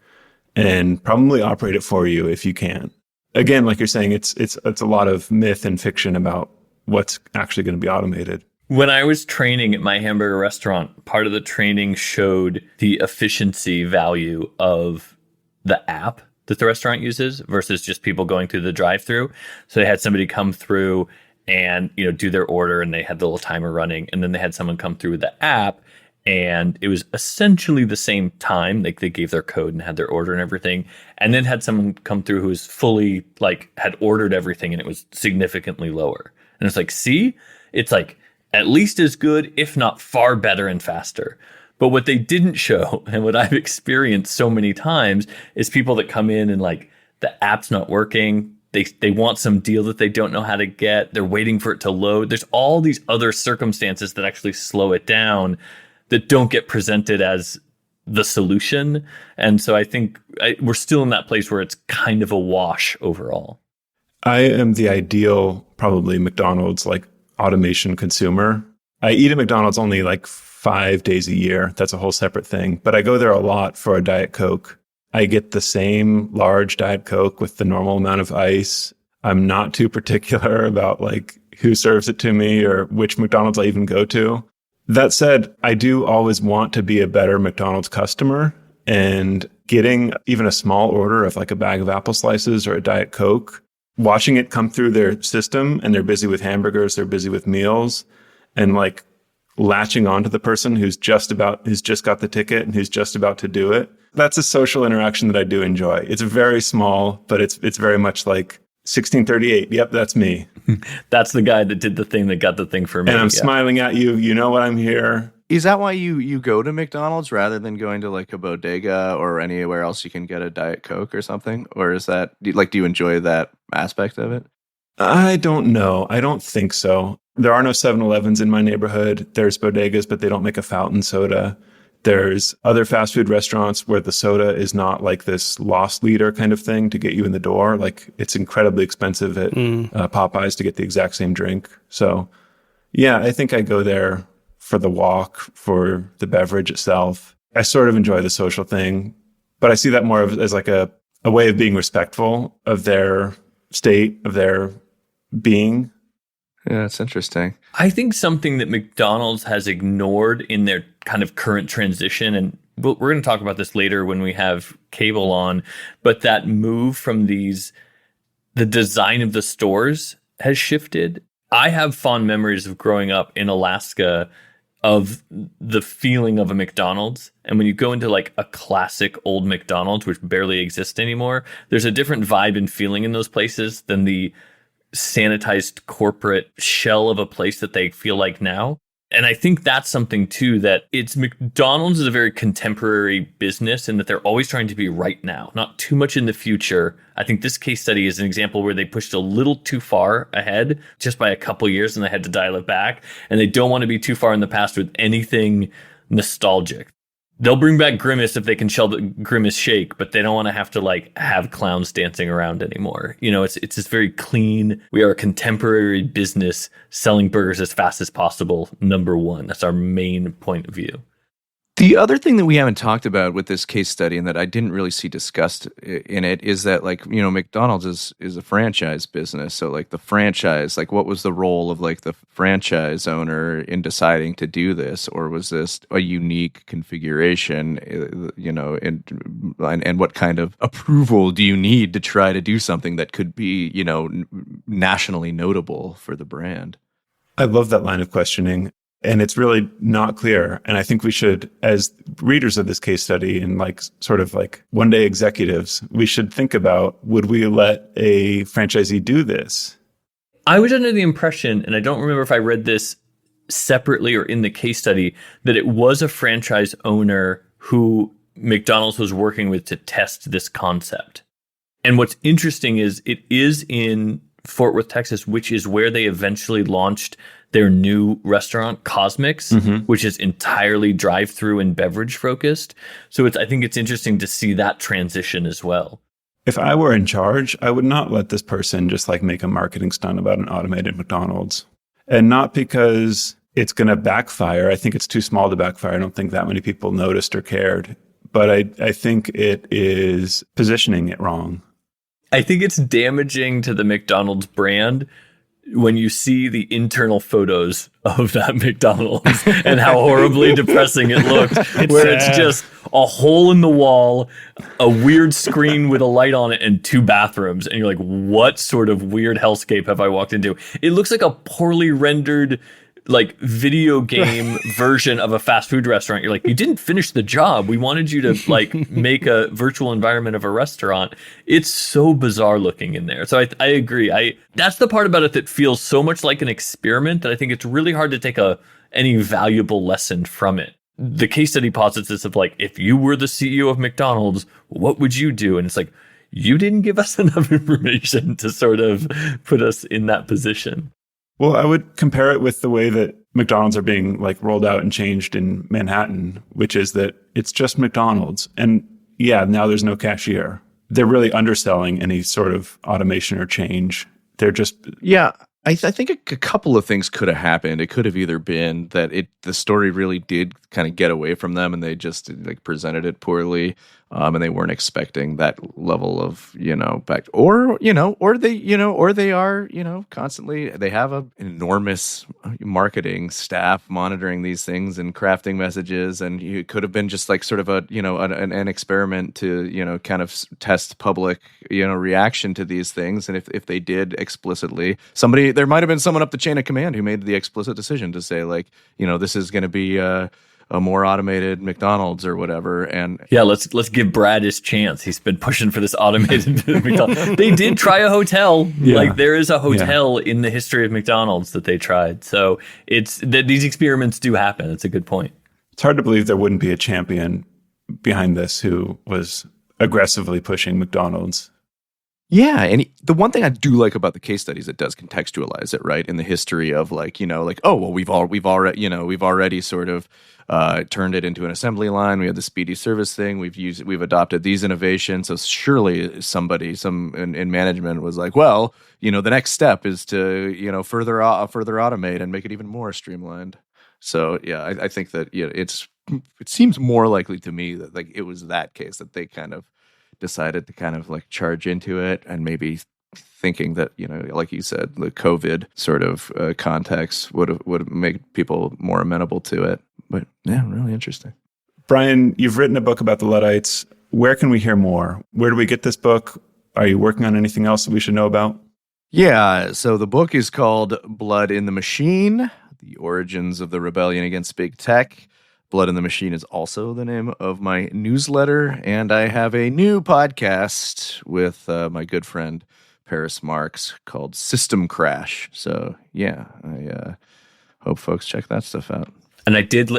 and probably operate it for you if you can. Again, like you're saying, it's a lot of myth and fiction about what's actually going to be automated. When I was training at my hamburger restaurant, part of the training showed the efficiency value of the app that the restaurant uses versus just people going through the drive-through. So they had somebody come through and, do their order, and they had the little timer running, and then they had someone come through with the app, and it was essentially the same time. Like, they gave their code and had their order and everything, and then had someone come through who was fully had ordered everything, and it was significantly lower. And it's like, see, it's like at least as good, if not far better and faster. But what they didn't show, and what I've experienced so many times, is people that come in and like the app's not working. They want some deal that they don't know how to get. They're waiting for it to load. There's all these other circumstances that actually slow it down that don't get presented as the solution. And so I think we're still in that place where it's kind of a wash overall. I am the ideal, probably McDonald's like automation consumer. I eat at McDonald's only like 5 days a year. That's a whole separate thing. But I go there a lot for a Diet Coke. I get the same large Diet Coke with the normal amount of ice. I'm not too particular about like who serves it to me or which McDonald's I even go to. That said, I do always want to be a better McDonald's customer, and getting even a small order of like a bag of apple slices or a Diet Coke, watching it come through their system, and they're busy with hamburgers, they're busy with meals, and like latching onto the person who's just got the ticket and who's just about to do it. That's a social interaction that I do enjoy. It's very small, but it's very much like 1638. Yep, that's me. That's the guy that did the thing that got the thing for me. And I'm smiling at you. You know what I'm here. Is that why you go to McDonald's rather than going to like a bodega or anywhere else you can get a Diet Coke or something? Or is that do you enjoy that aspect of it? I don't know. I don't think so. There are no 7-Elevens in my neighborhood. There's bodegas, but they don't make a fountain soda. There's other fast food restaurants where the soda is not like this loss leader kind of thing to get you in the door. Like, it's incredibly expensive at Popeyes to get the exact same drink. So yeah, I think I go there for the walk, for the beverage itself. I sort of enjoy the social thing, but I see that more as like a way of being respectful of their state, of their being. Yeah, it's interesting. I think something that McDonald's has ignored in their kind of current transition, and we're going to talk about this later when we have cable on, but that move from the design of the stores has shifted. I have fond memories of growing up in Alaska of the feeling of a McDonald's. And when you go into like a classic old McDonald's, which barely exists anymore, there's a different vibe and feeling in those places than the sanitized corporate shell of a place that they feel like now. And I think that's something too, that it's McDonald's is a very contemporary business in that they're always trying to be right now, not too much in the future. I think this case study is an example where they pushed a little too far ahead just by a couple years and they had to dial it back. And they don't want to be too far in the past with anything nostalgic. They'll bring back Grimace if they can sell the Grimace shake, but they don't want to have to like have clowns dancing around anymore. You know, it's just very clean. We are a contemporary business selling burgers as fast as possible. Number one, that's our main point of view. The other thing that we haven't talked about with this case study and that I didn't really see discussed in it is that, like, you know, McDonald's is a franchise business. So like the franchise, like what was the role of like the franchise owner in deciding to do this? Or was this a unique configuration, you know, and what kind of approval do you need to try to do something that could be, you know, nationally notable for the brand? I love that line of questioning. And it's really not clear. And I think we should, as readers of this case study and like sort of like one day executives, we should think about, would we let a franchisee do this? I was under the impression, and I don't remember if I read this separately or in the case study, that it was a franchise owner who McDonald's was working with to test this concept. And what's interesting is it is in Fort Worth, Texas, which is where they eventually launched their new restaurant, Cosmic's, which is entirely drive-through and beverage focused. So I think it's interesting to see that transition as well. If I were in charge, I would not let this person just like make a marketing stunt about an automated McDonald's. And not because it's going to backfire. I think it's too small to backfire. I don't think that many people noticed or cared. But I think it is positioning it wrong. I think it's damaging to the McDonald's brand when you see the internal photos of that McDonald's and how horribly depressing it looked, it's just a hole in the wall, a weird screen with a light on it, and 2 bathrooms. And you're like, what sort of weird hellscape have I walked into? It looks like a poorly rendered like video game version of a fast food restaurant. You're like, you didn't finish the job. We wanted you to like make a virtual environment of a restaurant. It's so bizarre looking in there. So I agree. That's the part about it that feels so much like an experiment that I think it's really hard to take any valuable lesson from it. The case study posits this of like, if you were the CEO of McDonald's, what would you do? And it's like, you didn't give us enough information to sort of put us in that position. Well, I would compare it with the way that McDonald's are being like rolled out and changed in Manhattan, which is that it's just McDonald's. And yeah, now there's no cashier. They're really underselling any sort of automation or change. They're just... Yeah, I think a couple of things could have happened. It could have either been that the story really did kind of get away from them and they just like presented it poorly, and they weren't expecting that level of, you know, back, or they are, you know, constantly, they have an enormous marketing staff monitoring these things and crafting messages, and it could have been just like sort of a, you know, an experiment to, you know, kind of test public, you know, reaction to these things. And if they did explicitly, there might have been someone up the chain of command who made the explicit decision to say, like, you know, this is going to be a more automated McDonald's or whatever. And yeah, let's give Brad his chance. He's been pushing for this automated McDonald's. They did try a hotel. Yeah. Like there is a hotel in the history of McDonald's that they tried. So it's that these experiments do happen. It's a good point. It's hard to believe there wouldn't be a champion behind this who was aggressively pushing McDonald's. Yeah, and the one thing I do like about the case studies, it does contextualize it, right, in the history of like, you know, like, oh well, we've already sort of turned it into an assembly line. We had the speedy service thing. We've adopted these innovations. So surely somebody in management was like, well, you know, the next step is to, you know, further automate and make it even more streamlined. So yeah, I think that it seems more likely to me that like it was that case that they kind of decided to kind of like charge into it, and maybe thinking that, you know, like you said, the COVID sort of context would have made people more amenable to it. But yeah, really interesting. Brian, you've written a book about the Luddites. Where can we hear more? Where do we get this book? Are you working on anything else that we should know about? Yeah, so the book is called Blood in the Machine: The Origins of the Rebellion Against Big Tech. Blood in the Machine is also the name of my newsletter, and I have a new podcast with my good friend Paris Marks called System Crash. So yeah, I hope folks check that stuff out. And I did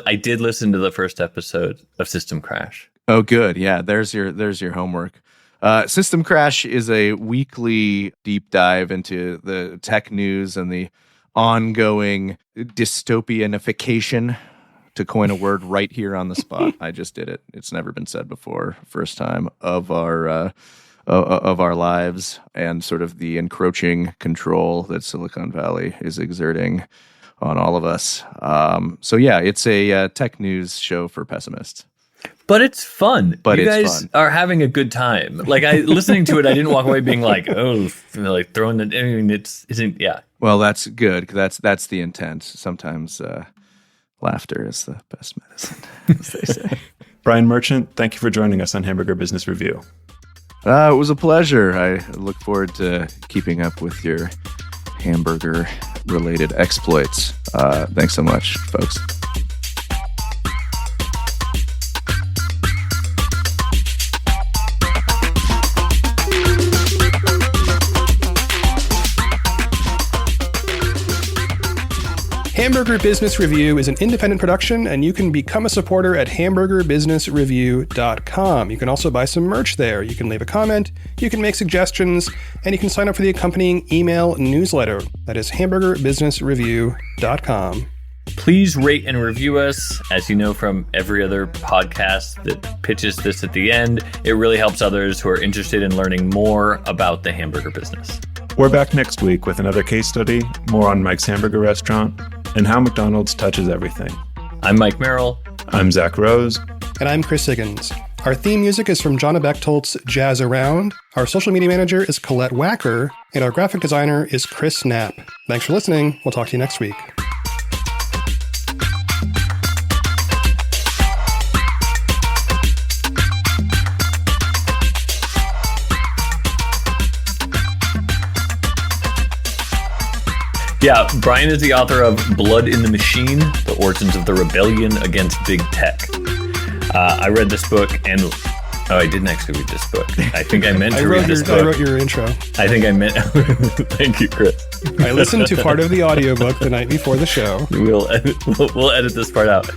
listen to the first episode of System Crash. Oh, good. Yeah, there's your homework. System Crash is a weekly deep dive into the tech news and the ongoing dystopianification to coin a word right here on the spot. I just did it. It's never been said before. First time of our lives, and sort of the encroaching control that Silicon Valley is exerting on all of us. So yeah, it's a tech news show for pessimists. But it's fun. But you it's guys fun. are having a good time. Like listening to it, I didn't walk away being like, oh, like throwing the. I mean, yeah. Well, that's good. That's the intent. Sometimes laughter is the best medicine, as they say. Brian Merchant, thank you for joining us on Hamburger Business Review. It was a pleasure. I look forward to keeping up with your hamburger-related exploits. Thanks so much, folks. Hamburger Business Review is an independent production, and you can become a supporter at hamburgerbusinessreview.com. You can also buy some merch there. You can leave a comment, you can make suggestions, and you can sign up for the accompanying email newsletter. That is hamburgerbusinessreview.com. Please rate and review us. As you know from every other podcast that pitches this at the end, it really helps others who are interested in learning more about the hamburger business. We're back next week with another case study, more on Mike's Hamburger Restaurant, and how McDonald's touches everything. I'm Mike Merrill. I'm Zach Rose. And I'm Chris Higgins. Our theme music is from Jonna Bechtolt's Jazz Around. Our social media manager is Colette Wacker. And our graphic designer is Chris Knapp. Thanks for listening. We'll talk to you next week. Yeah, Brian is the author of Blood in the Machine, The Origins of the Rebellion Against Big Tech. I read this book and... Oh, I didn't actually read this book. I think I meant to read this book. I wrote your intro. I think I meant... Thank you, Chris. I listened to part of the audiobook the night before the show. We'll edit this part out.